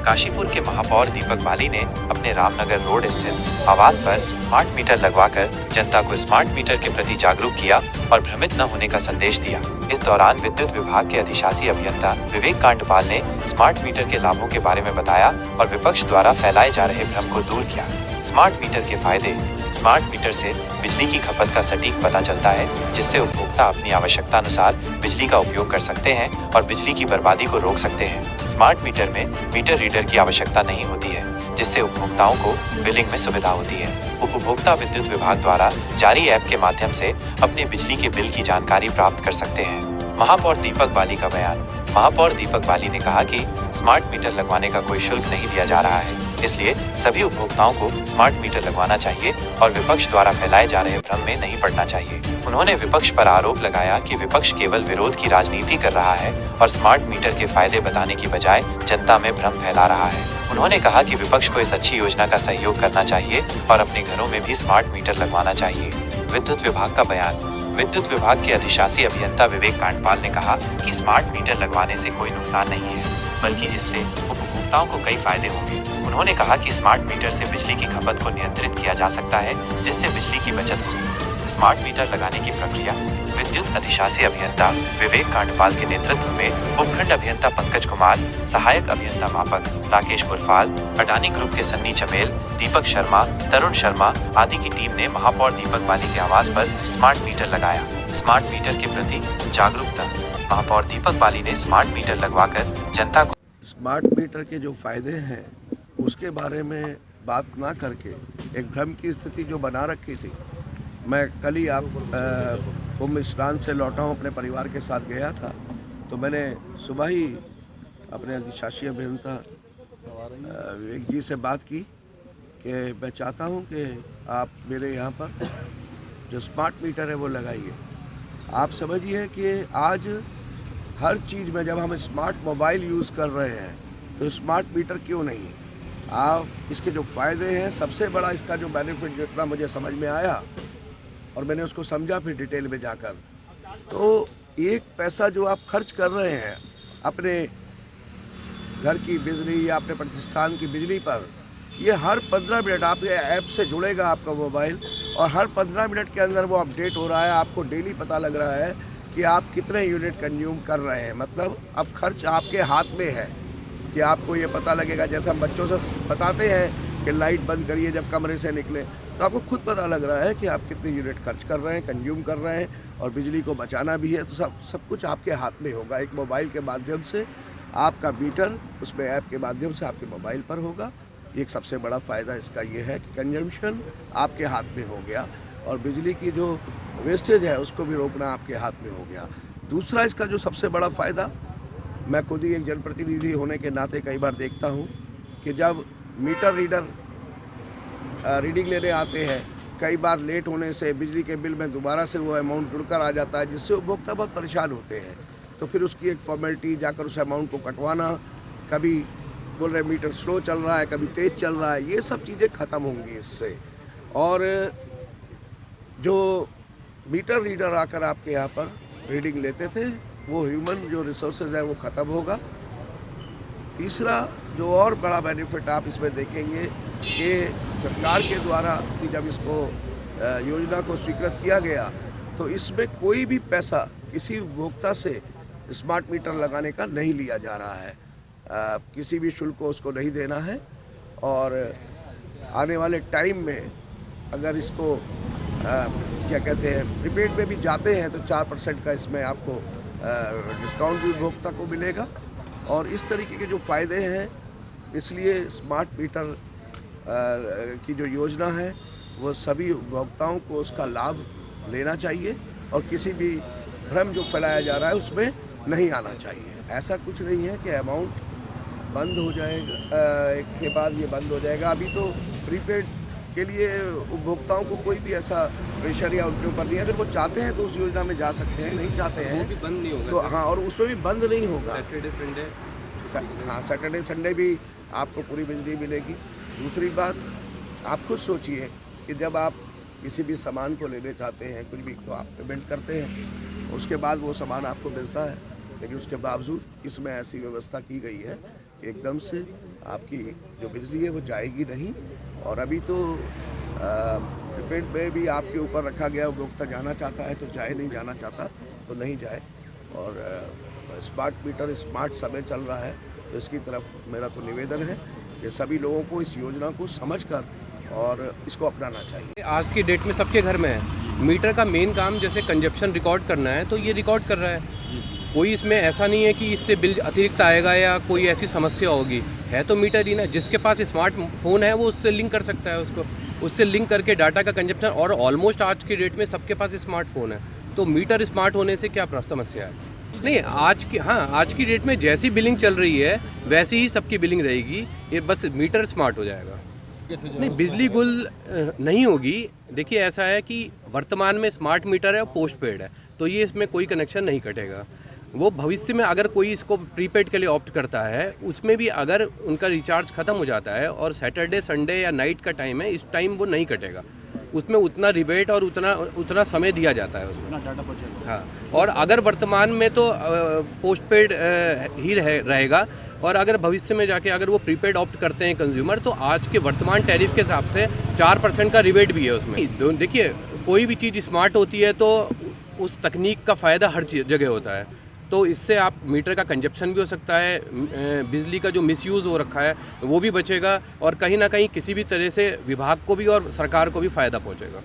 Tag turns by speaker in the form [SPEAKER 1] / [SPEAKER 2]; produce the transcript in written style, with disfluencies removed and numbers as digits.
[SPEAKER 1] काशीपुर के महापौर दीपक बाली ने अपने रामनगर रोड स्थित आवास पर स्मार्ट मीटर लगवाकर जनता को स्मार्ट मीटर के प्रति जागरूक किया और भ्रमित न होने का संदेश दिया। इस दौरान विद्युत विभाग के अधिशासी अभियंता विवेक कांडपाल ने स्मार्ट मीटर के लाभों के बारे में बताया और विपक्ष द्वारा फैलाए जा रहे भ्रम को दूर किया। स्मार्ट मीटर के फायदे। स्मार्ट मीटर से बिजली की खपत का सटीक पता चलता है, जिससे उपभोक्ता अपनी आवश्यकता अनुसार बिजली का उपयोग कर सकते हैं और बिजली की बर्बादी को रोक सकते हैं। स्मार्ट मीटर में मीटर रीडर की आवश्यकता नहीं होती है, जिससे उपभोक्ताओं को बिलिंग में सुविधा होती है। उपभोक्ता विद्युत विभाग द्वारा जारी ऐप के माध्यम से अपने बिजली के बिल की जानकारी प्राप्त कर सकते हैं। महापौर दीपक बाली का बयान। महापौर दीपक बाली ने कहा कि स्मार्ट मीटर लगवाने का कोई शुल्क नहीं दिया जा रहा है, इसलिए सभी उपभोक्ताओं को स्मार्ट मीटर लगवाना चाहिए और विपक्ष द्वारा फैलाए जा रहे भ्रम में नहीं पड़ना चाहिए। उन्होंने विपक्ष पर आरोप लगाया कि विपक्ष केवल विरोध की राजनीति कर रहा है और स्मार्ट मीटर के फायदे बताने की बजाय जनता में भ्रम फैला रहा है। उन्होंने कहा कि विपक्ष को इस अच्छी योजना का सहयोग करना चाहिए और अपने घरों में भी स्मार्ट मीटर लगवाना चाहिए। विद्युत विभाग का बयान। विद्युत विभाग के अधिशासी अभियंता विवेक कांडपाल ने कहा कि स्मार्ट मीटर लगवाने से कोई नुकसान नहीं है, बल्कि इससे उपभोक्ताओं को कई फायदे होंगे। उन्होंने कहा कि स्मार्ट मीटर से बिजली की खपत को नियंत्रित किया जा सकता है, जिससे बिजली की बचत होगी। स्मार्ट मीटर लगाने की प्रक्रिया। विद्युत अधिशासी अभियंता विवेक कांडपाल के नेतृत्व में उपखंड अभियंता पंकज कुमार, सहायक अभियंता मापक राकेश गुरफाल, अडानी ग्रुप के सन्नी चमेल, दीपक शर्मा, तरुण शर्मा आदि की टीम ने महापौर दीपक बाली के आवास पर स्मार्ट मीटर लगाया। स्मार्ट मीटर के प्रति जागरूकता। महापौर दीपक बाली ने स्मार्ट मीटर लगवाकर जनता को
[SPEAKER 2] स्मार्ट मीटर के जो फायदे हैं उसके बारे में बात ना करके एक भ्रम की स्थिति जो बना रखी थी। मैं कल ही कुंभ स्नान से लौटा हूँ, अपने परिवार के साथ गया था, तो मैंने सुबह ही अपने अधिशासी अभियंता विवेक जी से बात की कि मैं चाहता हूँ कि आप मेरे यहाँ पर जो स्मार्ट मीटर है वो लगाइए। आप समझिए कि आज हर चीज़ में जब हम स्मार्ट मोबाइल यूज़ कर रहे हैं तो स्मार्ट मीटर क्यों नहीं। आप इसके जो फ़ायदे हैं, सबसे बड़ा इसका जो बेनिफिट जितना मुझे समझ में आया और मैंने उसको समझा फिर डिटेल में जाकर, तो एक पैसा जो आप खर्च कर रहे हैं अपने घर की बिजली या अपने प्रतिष्ठान की बिजली पर, ये हर 15 मिनट आपके ऐप से जुड़ेगा आपका मोबाइल और हर 15 मिनट के अंदर वो अपडेट हो रहा है। आपको डेली पता लग रहा है कि आप कितने यूनिट कंज्यूम कर रहे हैं। मतलब अब खर्च आपके हाथ में है कि आपको ये पता लगेगा। जैसे हम बच्चों से बताते हैं कि लाइट बंद करिए जब कमरे से निकले, तो आपको खुद पता लग रहा है कि आप कितने यूनिट खर्च कर रहे हैं, कंज्यूम कर रहे हैं और बिजली को बचाना भी है। तो सब कुछ आपके हाथ में होगा। एक मोबाइल के माध्यम से आपका मीटर उसमें ऐप के माध्यम से आपके मोबाइल पर होगा। एक सबसे बड़ा फ़ायदा इसका ये है कि कंजम्पशन आपके हाथ में हो गया और बिजली की जो वेस्टेज है उसको भी रोकना आपके हाथ में हो गया। दूसरा इसका जो सबसे बड़ा फ़ायदा, मैं खुद ही एक जनप्रतिनिधि होने के नाते कई बार देखता हूँ कि जब मीटर रीडर रीडिंग लेने आते हैं, कई बार लेट होने से बिजली के बिल में दोबारा से वो अमाउंट जुड़कर आ जाता है, जिससे उपभोक्ता बहुत परेशान होते हैं। तो फिर उसकी एक फॉर्मेलिटी जाकर उस अमाउंट को कटवाना, कभी बोल रहे मीटर स्लो चल रहा है, कभी तेज़ चल रहा है, ये सब चीज़ें ख़त्म होंगी इससे। और जो मीटर रीडर आकर आपके यहाँ पर रीडिंग लेते थे, वो ह्यूमन जो रिसोर्सेज है वो ख़त्म होगा। तीसरा जो और बड़ा बेनिफिट आप इसमें देखेंगे कि सरकार के द्वारा कि जब इसको योजना को स्वीकृत किया गया तो इसमें कोई भी पैसा किसी उपभोक्ता से स्मार्ट मीटर लगाने का नहीं लिया जा रहा है। किसी भी शुल्क को उसको नहीं देना है और आने वाले टाइम में अगर इसको क्या कहते हैं प्रीपेड में भी जाते हैं तो 4% का इसमें आपको डिस्काउंट भी उपभोक्ता को मिलेगा। और इस तरीके के जो फ़ायदे हैं, इसलिए स्मार्ट मीटर की जो योजना है वो सभी उपभोक्ताओं को उसका लाभ लेना चाहिए और किसी भी भ्रम जो फैलाया जा रहा है उसमें नहीं आना चाहिए। ऐसा कुछ नहीं है कि अमाउंट बंद हो जाएगा एक के बाद ये बंद हो जाएगा। अभी तो प्रीपेड के लिए उपभोक्ताओं को कोई भी ऐसा प्रेशर या उनके ऊपर नहीं है। अगर वो चाहते हैं तो उस योजना में जा सकते हैं, नहीं चाहते हैं
[SPEAKER 3] भी बंद नहीं होगा
[SPEAKER 2] तो हाँ, और उसमें भी बंद नहीं होगा।
[SPEAKER 3] सैटरडे संडे
[SPEAKER 2] हाँ, सैटरडे संडे भी आपको पूरी बिजली मिलेगी। दूसरी बात, आप खुद सोचिए कि जब आप किसी भी सामान को लेने चाहते हैं कुछ भी, तो आप पेमेंट करते हैं, उसके बाद वो सामान आपको मिलता है, लेकिन उसके बावजूद इसमें ऐसी व्यवस्था की गई है कि एकदम से आपकी जो बिजली है वो जाएगी नहीं। और अभी तो प्रीपेड में भी आपके ऊपर रखा गया, उपभोक्ता जाना चाहता है तो जाए, नहीं जाना चाहता तो नहीं जाए। और स्मार्ट मीटर, स्मार्ट समय चल रहा है, तो इसकी तरफ मेरा तो निवेदन है कि सभी लोगों को इस योजना को समझकर और इसको अपनाना चाहिए।
[SPEAKER 3] आज की डेट में सबके घर में है। मीटर का मेन काम जैसे कंजप्शन रिकॉर्ड करना है, तो ये रिकॉर्ड कर रहा है। कोई इसमें ऐसा नहीं है कि इससे बिल अतिरिक्त आएगा या कोई ऐसी समस्या होगी। है तो मीटर ही ना, जिसके पास स्मार्टफोन है वो उससे लिंक कर सकता है, उससे लिंक करके डाटा का कंजप्शन। और ऑलमोस्ट आज की डेट में सबके पास स्मार्टफोन है, तो मीटर स्मार्ट होने से क्या समस्या है? नहीं, आज की डेट में जैसी बिलिंग चल रही है वैसी ही सबकी बिलिंग रहेगी। ये बस मीटर स्मार्ट हो जाएगा। नहीं, बिजली गुल नहीं होगी। देखिए, ऐसा है कि वर्तमान में स्मार्ट मीटर है और पोस्ट पेड है, तो ये इसमें कोई कनेक्शन नहीं कटेगा। वो भविष्य में अगर कोई इसको प्रीपेड के लिए ऑप्ट करता है, उसमें भी अगर उनका रिचार्ज ख़त्म हो जाता है और सैटरडे संडे या नाइट का टाइम है, इस टाइम वो नहीं कटेगा। उसमें उतना रिबेट और उतना समय दिया जाता है उसमें, डाटा पहुँचेगा। हाँ, और अगर वर्तमान में तो पोस्ट पेड ही रहेगा। और अगर भविष्य में जाके अगर वो प्रीपेड ऑप्ट करते हैं कंज्यूमर, तो आज के वर्तमान टैरिफ के हिसाब से 4% का रिबेट भी है उसमें। देखिए, कोई भी चीज़ स्मार्ट होती है तो उस तकनीक का फ़ायदा हर जगह होता है। तो इससे आप मीटर का कंजप्शन भी हो सकता है, बिजली का जो मिसयूज़ हो रखा है वो भी बचेगा, और कहीं ना कहीं किसी भी तरह से विभाग को भी और सरकार को भी फ़ायदा पहुंचेगा।